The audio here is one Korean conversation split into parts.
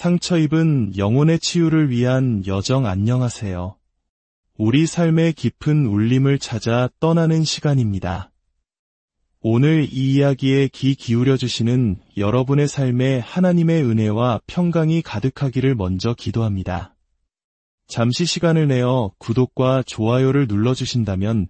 상처 입은 영혼의 치유를 위한 여정 안녕하세요. 우리 삶의 깊은 울림을 찾아 떠나는 시간입니다. 오늘 이 이야기에 귀 기울여 주시는 여러분의 삶에 하나님의 은혜와 평강이 가득하기를 먼저 기도합니다. 잠시 시간을 내어 구독과 좋아요를 눌러주신다면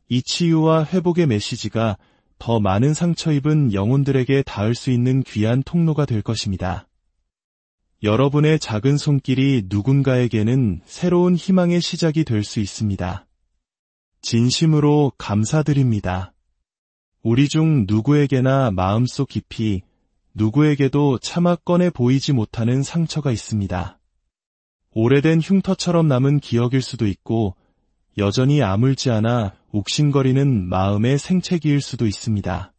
이 치유와 회복의 메시지가 더 많은 상처 입은 영혼들에게 닿을 수 있는 귀한 통로가 될 것입니다. 여러분의 작은 손길이 누군가에게는 새로운 희망의 시작이 될 수 있습니다. 진심으로 감사드립니다. 우리 중 누구에게나 마음속 깊이 누구에게도 차마 꺼내 보이지 못하는 상처가 있습니다. 오래된 흉터처럼 남은 기억일 수도 있고 여전히 아물지 않아 욱신거리는 마음의 생채기일 수도 있습니다.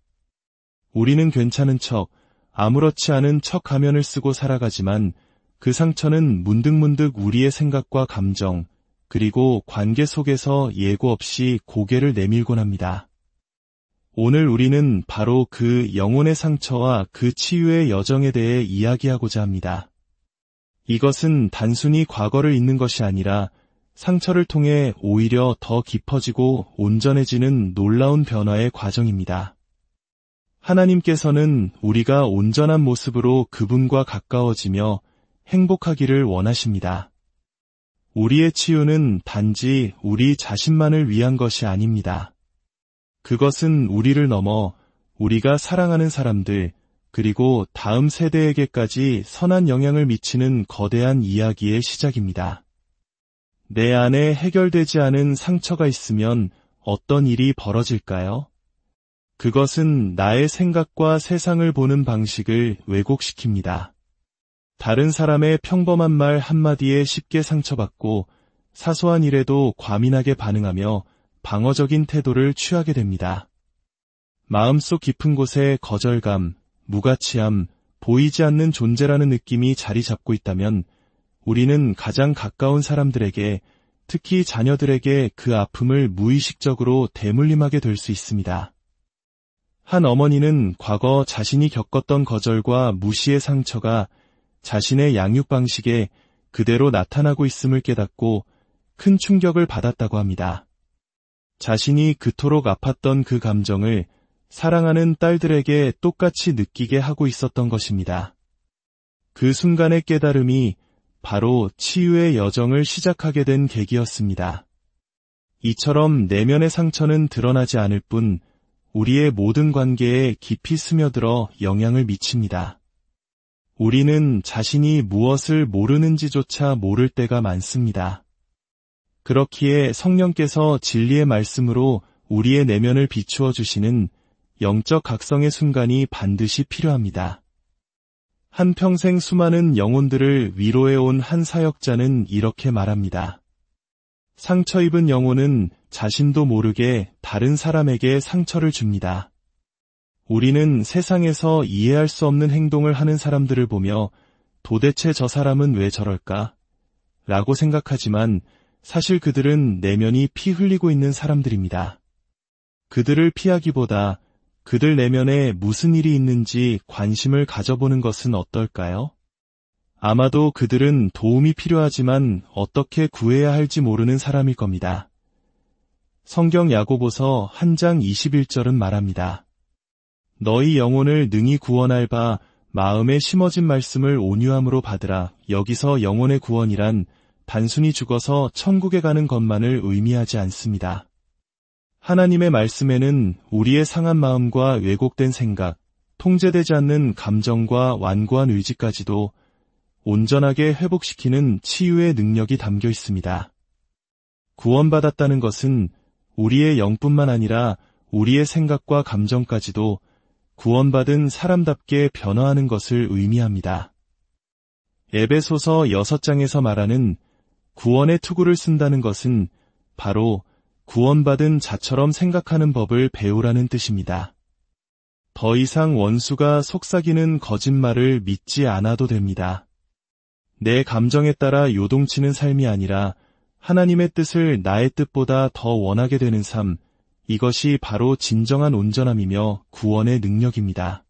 우리는 괜찮은 척, 아무렇지 않은 척 가면을 쓰고 살아가지만 그 상처는 문득문득 우리의 생각과 감정, 그리고 관계 속에서 예고 없이 고개를 내밀곤 합니다. 오늘 우리는 바로 그 영혼의 상처와 그 치유의 여정에 대해 이야기하고자 합니다. 이것은 단순히 과거를 잊는 것이 아니라 상처를 통해 오히려 더 깊어지고 온전해지는 놀라운 변화의 과정입니다. 하나님께서는 우리가 온전한 모습으로 그분과 가까워지며 행복하기를 원하십니다. 우리의 치유는 단지 우리 자신만을 위한 것이 아닙니다. 그것은 우리를 넘어 우리가 사랑하는 사람들, 그리고 다음 세대에게까지 선한 영향을 미치는 거대한 이야기의 시작입니다. 내 안에 해결되지 않은 상처가 있으면 어떤 일이 벌어질까요? 그것은 나의 생각과 세상을 보는 방식을 왜곡시킵니다. 다른 사람의 평범한 말 한마디에 쉽게 상처받고 사소한 일에도 과민하게 반응하며 방어적인 태도를 취하게 됩니다. 마음속 깊은 곳에 거절감, 무가치함, 보이지 않는 존재라는 느낌이 자리 잡고 있다면 우리는 가장 가까운 사람들에게, 특히 자녀들에게 그 아픔을 무의식적으로 대물림하게 될 수 있습니다. 한 어머니는 과거 자신이 겪었던 거절과 무시의 상처가 자신의 양육 방식에 그대로 나타나고 있음을 깨닫고 큰 충격을 받았다고 합니다. 자신이 그토록 아팠던 그 감정을 사랑하는 딸들에게 똑같이 느끼게 하고 있었던 것입니다. 그 순간의 깨달음이 바로 치유의 여정을 시작하게 된 계기였습니다. 이처럼 내면의 상처는 드러나지 않을 뿐 우리의 모든 관계에 깊이 스며들어 영향을 미칩니다. 우리는 자신이 무엇을 모르는지조차 모를 때가 많습니다. 그렇기에 성령께서 진리의 말씀으로 우리의 내면을 비추어 주시는 영적 각성의 순간이 반드시 필요합니다. 한평생 수많은 영혼들을 위로해온 한 사역자는 이렇게 말합니다. 상처 입은 영혼은 자신도 모르게 다른 사람에게 상처를 줍니다. 우리는 세상에서 이해할 수 없는 행동을 하는 사람들을 보며 도대체 저 사람은 왜 저럴까? 라고 생각하지만 사실 그들은 내면이 피 흘리고 있는 사람들입니다. 그들을 피하기보다 그들 내면에 무슨 일이 있는지 관심을 가져보는 것은 어떨까요? 아마도 그들은 도움이 필요하지만 어떻게 구해야 할지 모르는 사람일 겁니다. 성경 야고보서 1장 21절은 말합니다. 너희 영혼을 능히 구원할 바 마음에 심어진 말씀을 온유함으로 받으라. 여기서 영혼의 구원이란 단순히 죽어서 천국에 가는 것만을 의미하지 않습니다. 하나님의 말씀에는 우리의 상한 마음과 왜곡된 생각, 통제되지 않는 감정과 완고한 의지까지도 온전하게 회복시키는 치유의 능력이 담겨 있습니다. 구원받았다는 것은 우리의 영뿐만 아니라 우리의 생각과 감정까지도 구원받은 사람답게 변화하는 것을 의미합니다. 에베소서 6장에서 말하는 구원의 투구를 쓴다는 것은 바로 구원받은 자처럼 생각하는 법을 배우라는 뜻입니다. 더 이상 원수가 속삭이는 거짓말을 믿지 않아도 됩니다. 내 감정에 따라 요동치는 삶이 아니라 하나님의 뜻을 나의 뜻보다 더 원하게 되는 삶, 이것이 바로 진정한 온전함이며 구원의 능력입니다.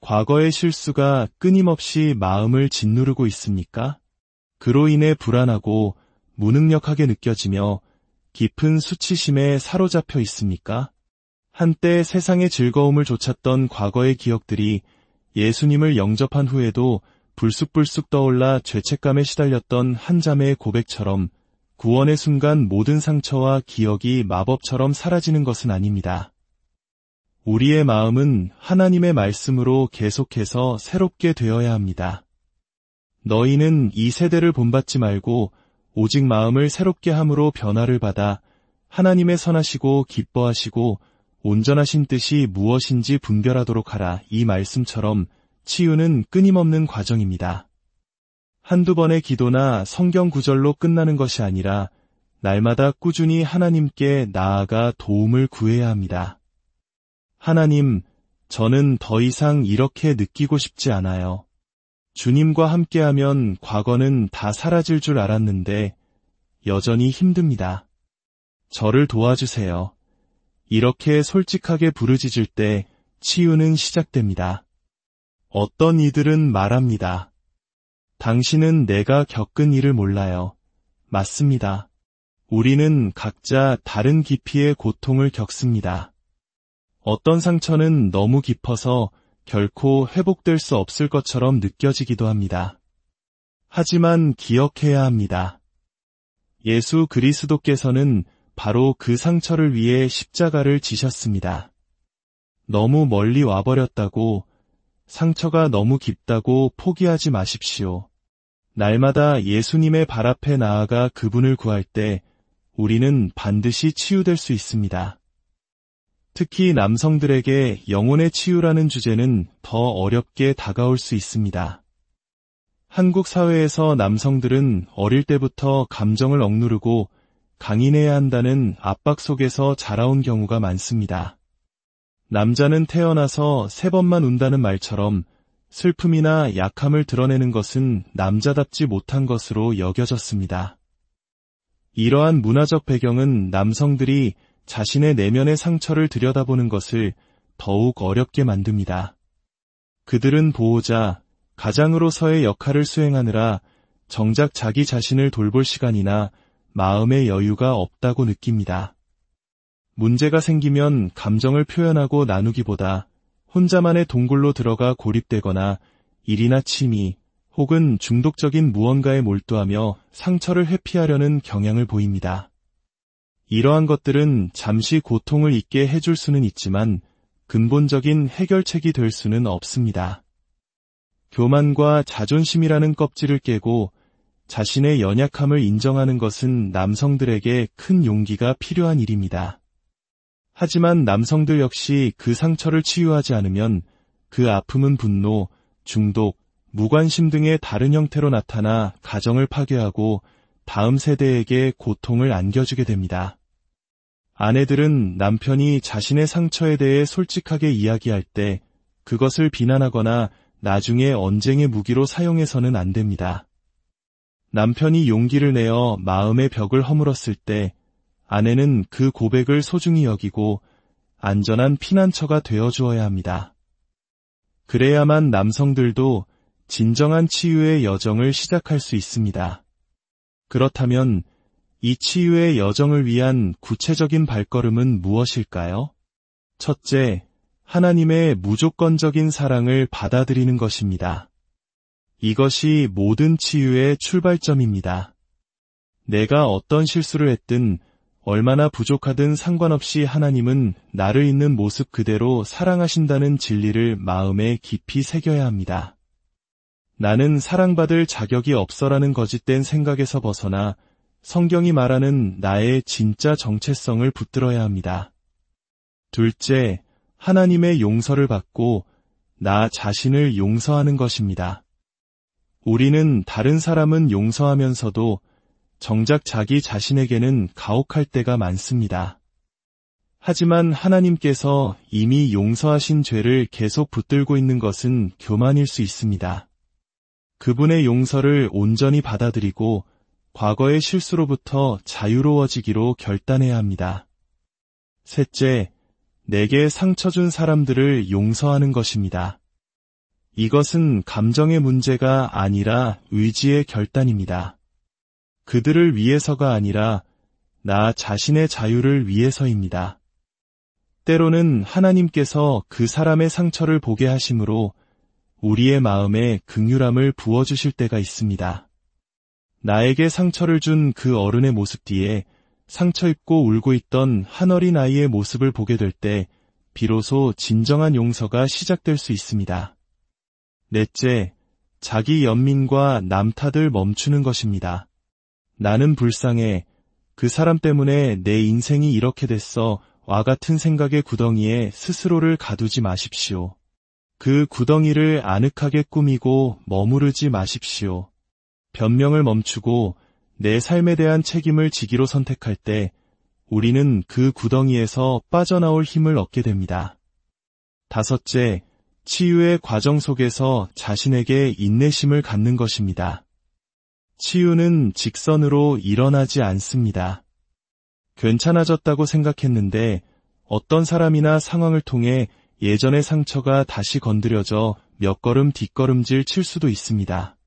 과거의 실수가 끊임없이 마음을 짓누르고 있습니까? 그로 인해 불안하고 무능력하게 느껴지며 깊은 수치심에 사로잡혀 있습니까? 한때 세상의 즐거움을 좇았던 과거의 기억들이 예수님을 영접한 후에도 불쑥불쑥 떠올라 죄책감에 시달렸던 한 자매의 고백처럼 구원의 순간 모든 상처와 기억이 마법처럼 사라지는 것은 아닙니다. 우리의 마음은 하나님의 말씀으로 계속해서 새롭게 되어야 합니다. 너희는 이 세대를 본받지 말고 오직 마음을 새롭게 함으로 변화를 받아 하나님의 선하시고 기뻐하시고 온전하신 뜻이 무엇인지 분별하도록 하라. 이 말씀처럼 치유는 끊임없는 과정입니다. 한두 번의 기도나 성경 구절로 끝나는 것이 아니라 날마다 꾸준히 하나님께 나아가 도움을 구해야 합니다. 하나님, 저는 더 이상 이렇게 느끼고 싶지 않아요. 주님과 함께하면 과거는 다 사라질 줄 알았는데 여전히 힘듭니다. 저를 도와주세요. 이렇게 솔직하게 부르짖을 때 치유는 시작됩니다. 어떤 이들은 말합니다. 당신은 내가 겪은 일을 몰라요. 맞습니다. 우리는 각자 다른 깊이의 고통을 겪습니다. 어떤 상처는 너무 깊어서 결코 회복될 수 없을 것처럼 느껴지기도 합니다. 하지만 기억해야 합니다. 예수 그리스도께서는 바로 그 상처를 위해 십자가를 지셨습니다. 너무 멀리 와버렸다고, 상처가 너무 깊다고 포기하지 마십시오. 날마다 예수님의 발 앞에 나아가 그분을 구할 때 우리는 반드시 치유될 수 있습니다. 특히 남성들에게 영혼의 치유라는 주제는 더 어렵게 다가올 수 있습니다. 한국 사회에서 남성들은 어릴 때부터 감정을 억누르고 강인해야 한다는 압박 속에서 자라온 경우가 많습니다. 남자는 태어나서 3번만 운다는 말처럼 슬픔이나 약함을 드러내는 것은 남자답지 못한 것으로 여겨졌습니다. 이러한 문화적 배경은 남성들이 자신의 내면의 상처를 들여다보는 것을 더욱 어렵게 만듭니다. 그들은 보호자, 가장으로서의 역할을 수행하느라 정작 자기 자신을 돌볼 시간이나 마음의 여유가 없다고 느낍니다. 문제가 생기면 감정을 표현하고 나누기보다 혼자만의 동굴로 들어가 고립되거나 일이나 취미 혹은 중독적인 무언가에 몰두하며 상처를 회피하려는 경향을 보입니다. 이러한 것들은 잠시 고통을 잊게 해줄 수는 있지만 근본적인 해결책이 될 수는 없습니다. 교만과 자존심이라는 껍질을 깨고 자신의 연약함을 인정하는 것은 남성들에게 큰 용기가 필요한 일입니다. 하지만 남성들 역시 그 상처를 치유하지 않으면 그 아픔은 분노, 중독, 무관심 등의 다른 형태로 나타나 가정을 파괴하고 다음 세대에게 고통을 안겨주게 됩니다. 아내들은 남편이 자신의 상처에 대해 솔직하게 이야기할 때 그것을 비난하거나 나중에 언쟁의 무기로 사용해서는 안 됩니다. 남편이 용기를 내어 마음의 벽을 허물었을 때 아내는 그 고백을 소중히 여기고 안전한 피난처가 되어주어야 합니다. 그래야만 남성들도 진정한 치유의 여정을 시작할 수 있습니다. 그렇다면 이 치유의 여정을 위한 구체적인 발걸음은 무엇일까요? 첫째, 하나님의 무조건적인 사랑을 받아들이는 것입니다. 이것이 모든 치유의 출발점입니다. 내가 어떤 실수를 했든 얼마나 부족하든 상관없이 하나님은 나를 있는 모습 그대로 사랑하신다는 진리를 마음에 깊이 새겨야 합니다. 나는 사랑받을 자격이 없어라는 거짓된 생각에서 벗어나 성경이 말하는 나의 진짜 정체성을 붙들어야 합니다. 둘째, 하나님의 용서를 받고 나 자신을 용서하는 것입니다. 우리는 다른 사람은 용서하면서도 정작 자기 자신에게는 가혹할 때가 많습니다. 하지만 하나님께서 이미 용서하신 죄를 계속 붙들고 있는 것은 교만일 수 있습니다. 그분의 용서를 온전히 받아들이고 과거의 실수로부터 자유로워지기로 결단해야 합니다. 셋째, 내게 상처 준 사람들을 용서하는 것입니다. 이것은 감정의 문제가 아니라 의지의 결단입니다. 그들을 위해서가 아니라 나 자신의 자유를 위해서입니다. 때로는 하나님께서 그 사람의 상처를 보게 하심으로 우리의 마음에 긍휼함을 부어주실 때가 있습니다. 나에게 상처를 준 그 어른의 모습 뒤에 상처 입고 울고 있던 한 어린 아이의 모습을 보게 될 때 비로소 진정한 용서가 시작될 수 있습니다. 넷째, 자기 연민과 남 탓을 멈추는 것입니다. 나는 불쌍해. 그 사람 때문에 내 인생이 이렇게 됐어. 와 같은 생각의 구덩이에 스스로를 가두지 마십시오. 그 구덩이를 아늑하게 꾸미고 머무르지 마십시오. 변명을 멈추고 내 삶에 대한 책임을 지기로 선택할 때 우리는 그 구덩이에서 빠져나올 힘을 얻게 됩니다. 다섯째, 치유의 과정 속에서 자신에게 인내심을 갖는 것입니다. 치유는 직선으로 일어나지 않습니다. 괜찮아졌다고 생각했는데 어떤 사람이나 상황을 통해 예전의 상처가 다시 건드려져 몇 걸음 뒷걸음질 칠 수도 있습니다.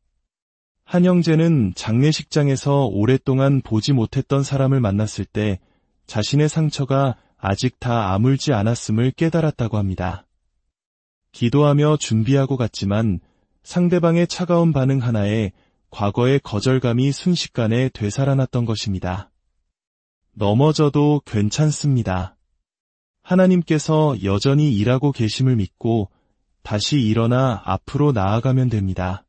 한 형제는 장례식장에서 오랫동안 보지 못했던 사람을 만났을 때 자신의 상처가 아직 다 아물지 않았음을 깨달았다고 합니다. 기도하며 준비하고 갔지만 상대방의 차가운 반응 하나에 과거의 거절감이 순식간에 되살아났던 것입니다. 넘어져도 괜찮습니다. 하나님께서 여전히 일하고 계심을 믿고 다시 일어나 앞으로 나아가면 됩니다.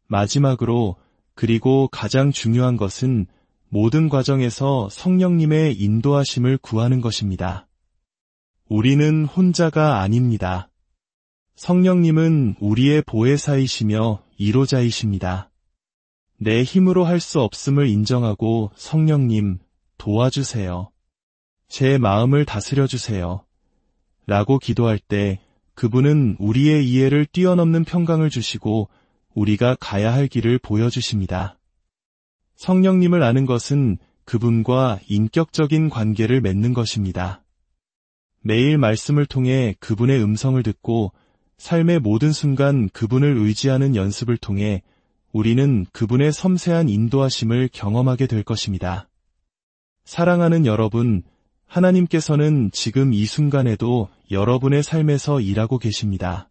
마지막으로 그리고 가장 중요한 것은 모든 과정에서 성령님의 인도하심을 구하는 것입니다. 우리는 혼자가 아닙니다. 성령님은 우리의 보혜사이시며 이로자이십니다. 내 힘으로 할 수 없음을 인정하고 성령님 도와주세요. 제 마음을 다스려주세요. 라고 기도할 때 그분은 우리의 이해를 뛰어넘는 평강을 주시고 우리가 가야 할 길을 보여주십니다. 성령님을 아는 것은 그분과 인격적인 관계를 맺는 것입니다. 매일 말씀을 통해 그분의 음성을 듣고 삶의 모든 순간 그분을 의지하는 연습을 통해 우리는 그분의 섬세한 인도하심을 경험하게 될 것입니다. 사랑하는 여러분, 하나님께서는 지금 이 순간에도 여러분의 삶에서 일하고 계십니다.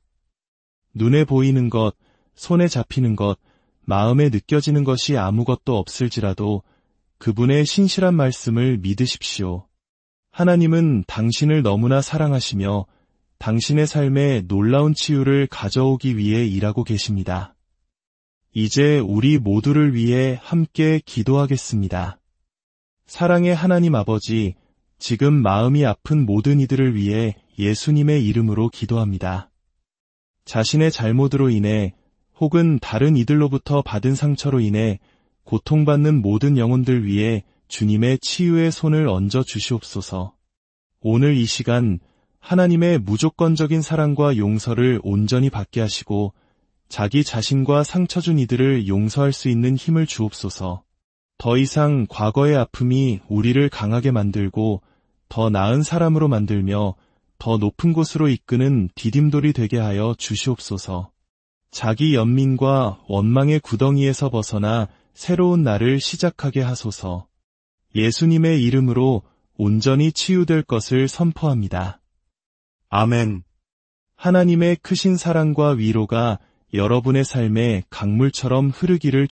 눈에 보이는 것, 손에 잡히는 것, 마음에 느껴지는 것이 아무것도 없을지라도 그분의 신실한 말씀을 믿으십시오. 하나님은 당신을 너무나 사랑하시며 당신의 삶에 놀라운 치유를 가져오기 위해 일하고 계십니다. 이제 우리 모두를 위해 함께 기도하겠습니다. 사랑의 하나님 아버지, 지금 마음이 아픈 모든 이들을 위해 예수님의 이름으로 기도합니다. 자신의 잘못으로 인해 혹은 다른 이들로부터 받은 상처로 인해 고통받는 모든 영혼들 위해 주님의 치유의 손을 얹어 주시옵소서. 오늘 이 시간 하나님의 무조건적인 사랑과 용서를 온전히 받게 하시고 자기 자신과 상처 준 이들을 용서할 수 있는 힘을 주옵소서. 더 이상 과거의 아픔이 우리를 강하게 만들고 더 나은 사람으로 만들며 더 높은 곳으로 이끄는 디딤돌이 되게 하여 주시옵소서. 자기 연민과 원망의 구덩이에서 벗어나 새로운 날을 시작하게 하소서. 예수님의 이름으로 온전히 치유될 것을 선포합니다. 아멘. 하나님의 크신 사랑과 위로가 여러분의 삶에 강물처럼 흐르기를